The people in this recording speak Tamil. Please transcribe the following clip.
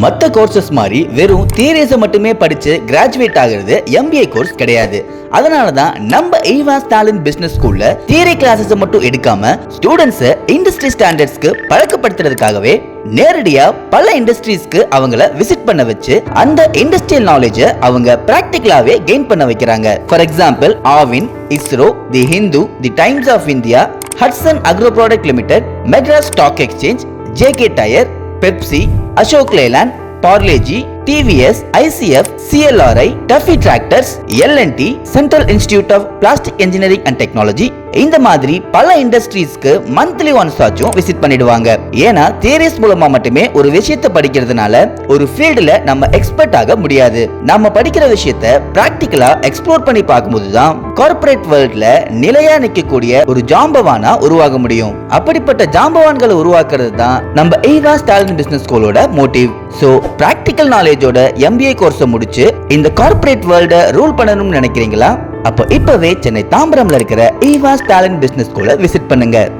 மத்த கோர்சஸ் மாதிரி வெறும் தியரிஸை மட்டுமே படிச்சு கிராஜுவேட் ஆகிறது MBA கோர்ஸ் கிடையாது. அதனால தான் நம்ம ஈவாஸ் டேலண்ட் பிசினஸ் ஸ்கூல்ல தியரி கிளாஸஸ் மட்டும் எடுக்காம ஸ்டூடண்ட்ஸ் இண்டஸ்ட்ரி ஸ்டாண்டர்ட்ஸ்க்கு பழக்கப்படுத்துறதுக்காகவே நேரடியா பல இண்டஸ்ட்ரீஸ்க்கு அவங்கள விசிட் பண்ண வச்சு அந்த இண்டஸ்ட்ரியல் நாலேஜை அவங்க பிராக்டிகலாவே கெயின் பண்ண வைக்கிறாங்க. For example Aavin, ISRO, the Hindu, the Times of India, Hatsun agro product limited, Madras stock exchange, JK tyre, Pepsi, Ashok Leyland, Parle G, TVS, ICF, CLRI, TAFE tractors, L&T, Central Institute of Plastic Engineering and Technology, இந்த மாதிரி பல இண்டஸ்ட்ரீஸ்க்கு மந்த்லி ஒன்ஸ் ஆச்சும் விசிட் பண்ணிடுவாங்க. ஏன்னா தியரிஸ் மூலமா மட்டுமே ஒரு விஷயத்தை படிக்கிறதுனால ஒரு ஃபீல்டுல நம்ம எக்ஸ்பர்ட் ஆக முடியாது. நம்ம படிக்கிற விஷயத்தை பிராக்டிகலா எக்ஸ்ப்ளோர் பண்ணி பார்க்கும்போது தான் கார்ப்பரேட் வேர்ல்ட்ல நிலையா நிற்கக்கூடிய ஒரு ஜாம்பவானா உருவாக முடியும். அப்படிப்பட்ட ஜாம்பவான்களை உருவாக்குறது தான் நம்ம ஈவாஸ் டேலண்ட் பிசினஸ் ஸ்கூலோட மோட்டிவ். சோ பிராக்டிகல் நாலேஜோட MBA கோர்ஸை முடிச்சு இந்த கார்ப்பரேட் வேர்ல்ட ரூல் பண்ணணும்னு நினைக்கிறீங்களா? அப்போ இப்பவே சென்னை தாம்பரம்ல இருக்கிற ஈவாஸ் டேலண்ட் பிசினஸ் ஸ்கூலை விசிட் பண்ணுங்க.